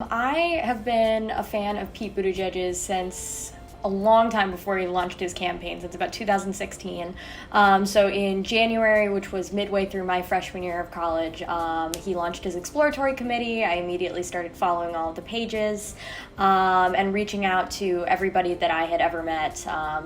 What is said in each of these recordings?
I have been a fan of Pete Buttigieg's since a long time before he launched his campaign, since about 2016. So in January, which was midway through my freshman year of college, he launched his exploratory committee. I immediately started following all of the pages and reaching out to everybody that I had ever met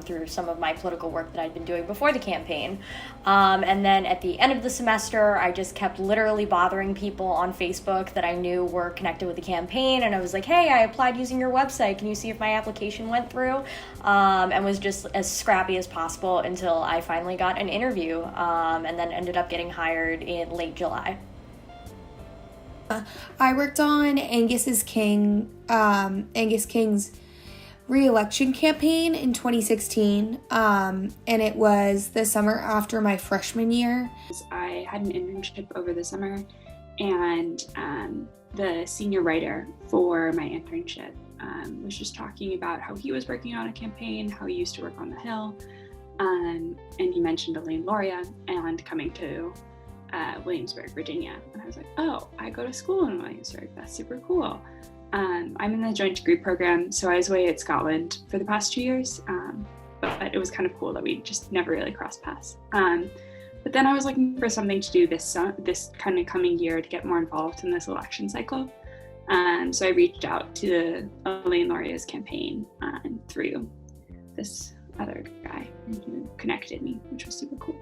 through some of my political work that I'd been doing before the campaign. And then at the end of the semester, I just kept literally bothering people on Facebook that I knew were connected with the campaign. And I was like, hey, I applied using your website. Can you see if my application went through? And was just as scrappy as possible until I finally got an interview and then ended up getting hired in late July. I worked on Angus King's re-election campaign in 2016, and it was the summer after my freshman year. I had an internship over the summer, and the senior writer for my internship was just talking about how he was working on a campaign, how he used to work on the Hill, and he mentioned Elaine Luria and coming to Williamsburg, Virginia. And I was like, oh, I go to school in Williamsburg. That's super cool. I'm in the joint degree program, so I was away at Scotland for the past 2 years, but it was kind of cool that we just never really crossed paths. But then I was looking for something to do this kind of coming year to get more involved in this election cycle. So I reached out to Elaine Luria's campaign through this other guy, and he connected me, which was super cool.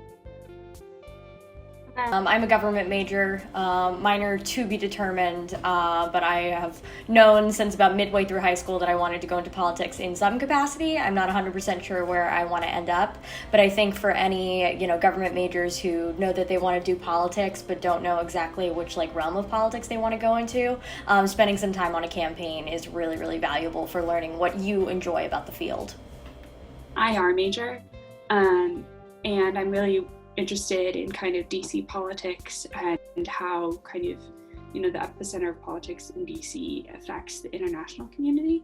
I'm a government major, minor to be determined, but I have known since about midway through high school that I wanted to go into politics in some capacity. I'm not 100% sure where I want to end up, but I think for any, government majors who know that they want to do politics but don't know exactly which realm of politics they want to go into, spending some time on a campaign is really, really valuable for learning what you enjoy about the field. IR major, and I'm really interested in kind of DC politics and how kind of, the epicenter of politics in DC affects the international community.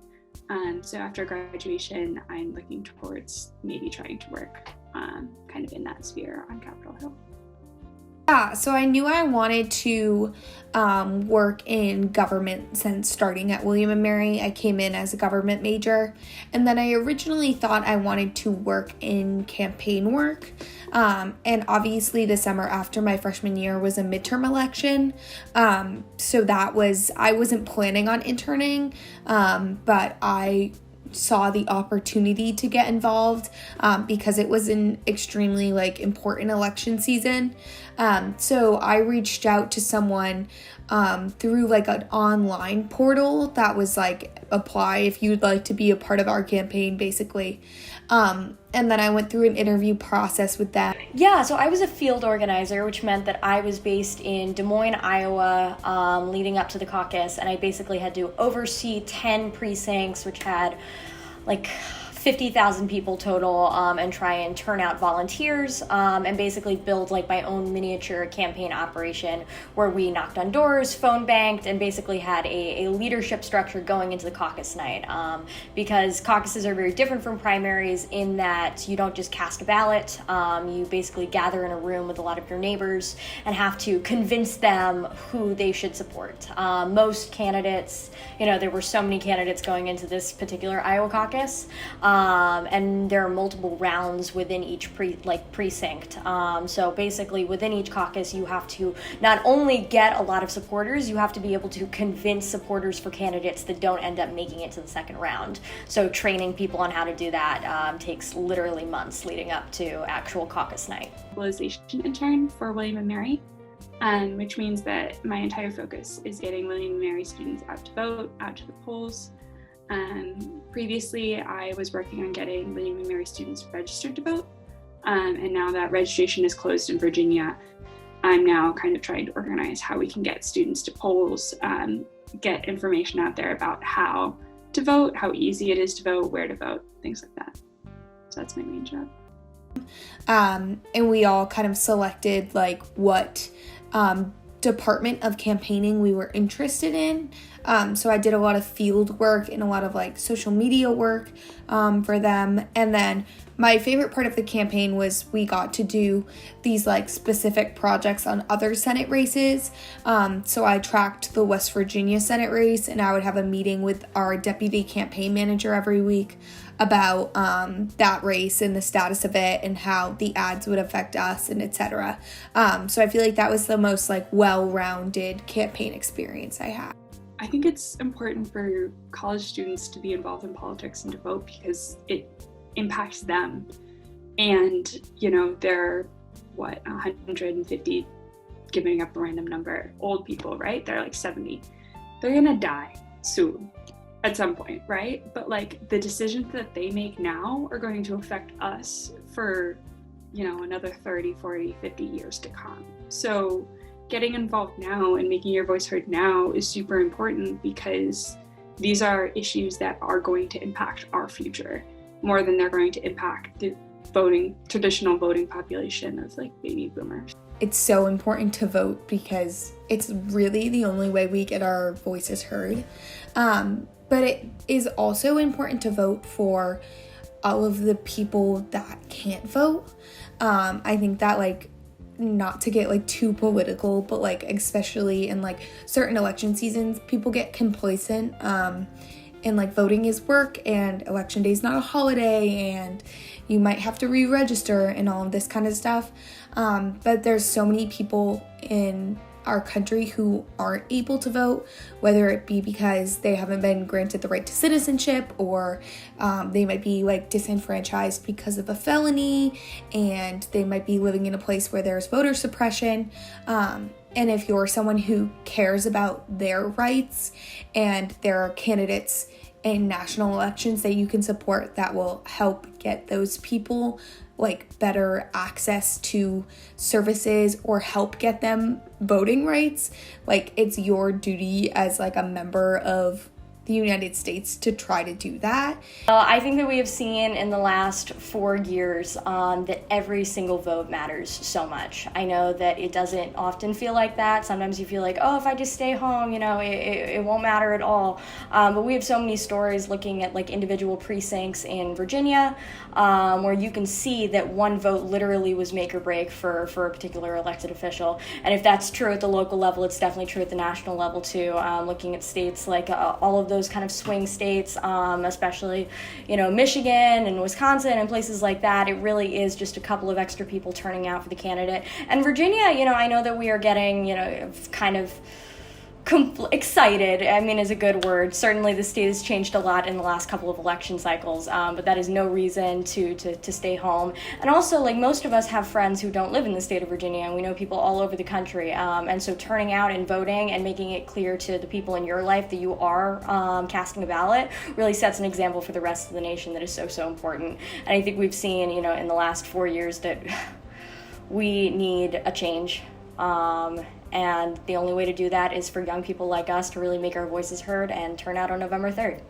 So after graduation, I'm looking towards maybe trying to work kind of in that sphere on Capitol Hill. Yeah, so I knew I wanted to work in government since starting at William & Mary. I came in as a government major, and then I originally thought I wanted to work in campaign work. And obviously the summer after my freshman year was a midterm election. So I wasn't planning on interning, but I saw the opportunity to get involved because it was an extremely important election season. So I reached out to someone through an online portal that was apply if you'd like to be a part of our campaign, basically. And then I went through an interview process with them. Yeah, so I was a field organizer, which meant that I was based in Des Moines, Iowa, leading up to the caucus, and I basically had to oversee 10 precincts, which had 50,000 people total, and try and turn out volunteers, and basically build my own miniature campaign operation where we knocked on doors, phone banked, and basically had a leadership structure going into the caucus night. Because caucuses are very different from primaries in that you don't just cast a ballot, you basically gather in a room with a lot of your neighbors and have to convince them who they should support. Most candidates, there were so many candidates going into this particular Iowa caucus, and there are multiple rounds within each precinct. So basically within each caucus, you have to not only get a lot of supporters, you have to be able to convince supporters for candidates that don't end up making it to the second round. So training people on how to do that takes literally months leading up to actual caucus night. Mobilization intern for William & Mary, which means that my entire focus is getting William & Mary students out to vote, out to the polls. Previously, I was working on getting William & Mary students registered to vote, and now that registration is closed in Virginia, I'm now kind of trying to organize how we can get students to polls, get information out there about how to vote, how easy it is to vote, where to vote, things like that. So that's my main job. And we all kind of selected what department of campaigning we were interested in. So I did a lot of field work and a lot of like social media work for them. And then my favorite part of the campaign was we got to do these like specific projects on other Senate races. So I tracked the West Virginia Senate race, and I would have a meeting with our deputy campaign manager every week about that race and the status of it and how the ads would affect us and etc. So I feel like that was the most like well-rounded campaign experience I had. I think it's important for college students to be involved in politics and to vote because it impacts them. And, you know, they're, 150, giving up a random number, old people, right? They're like 70. They're gonna die soon at some point, right? But like the decisions that they make now are going to affect us for, you know, another 30, 40, 50 years to come. So getting involved now and making your voice heard now is super important because these are issues that are going to impact our future more than they're going to impact the traditional voting population of like baby boomers. It's so important to vote because it's really the only way we get our voices heard. But it is also important to vote for all of the people that can't vote. I think that like, not to get like too political, but like especially in like certain election seasons, people get complacent and like voting is work and election day is not a holiday and you might have to re-register and all of this kind of stuff. But there's so many people in our country who aren't able to vote, whether it be because they haven't been granted the right to citizenship or they might be like disenfranchised because of a felony and they might be living in a place where there's voter suppression. And if you're someone who cares about their rights and there are candidates in national elections that you can support that will help get those people like better access to services or help get them voting rights, like it's your duty as like a member of the United States to try to do that. I think that we have seen in the last 4 years that every single vote matters so much. I know that it doesn't often feel like that. Sometimes you feel like, oh, if I just stay home, you know, it won't matter at all. But we have so many stories looking at like individual precincts in Virginia where you can see that one vote literally was make or break for a particular elected official. And if that's true at the local level, it's definitely true at the national level too. Looking at states like all of those kind of swing states, especially, you know, Michigan and Wisconsin and places like that, it really is just a couple of extra people turning out for the candidate. And Virginia, you know, I know that we are getting, you know, kind of excited, I mean, is a good word. Certainly the state has changed a lot in the last couple of election cycles, but that is no reason to stay home. And also, like, most of us have friends who don't live in the state of Virginia, and we know people all over the country. And so turning out and voting and making it clear to the people in your life that you are casting a ballot really sets an example for the rest of the nation that is so, so important. And I think we've seen, you know, in the last 4 years that we need a change. And the only way to do that is for young people like us to really make our voices heard and turn out on November 3rd.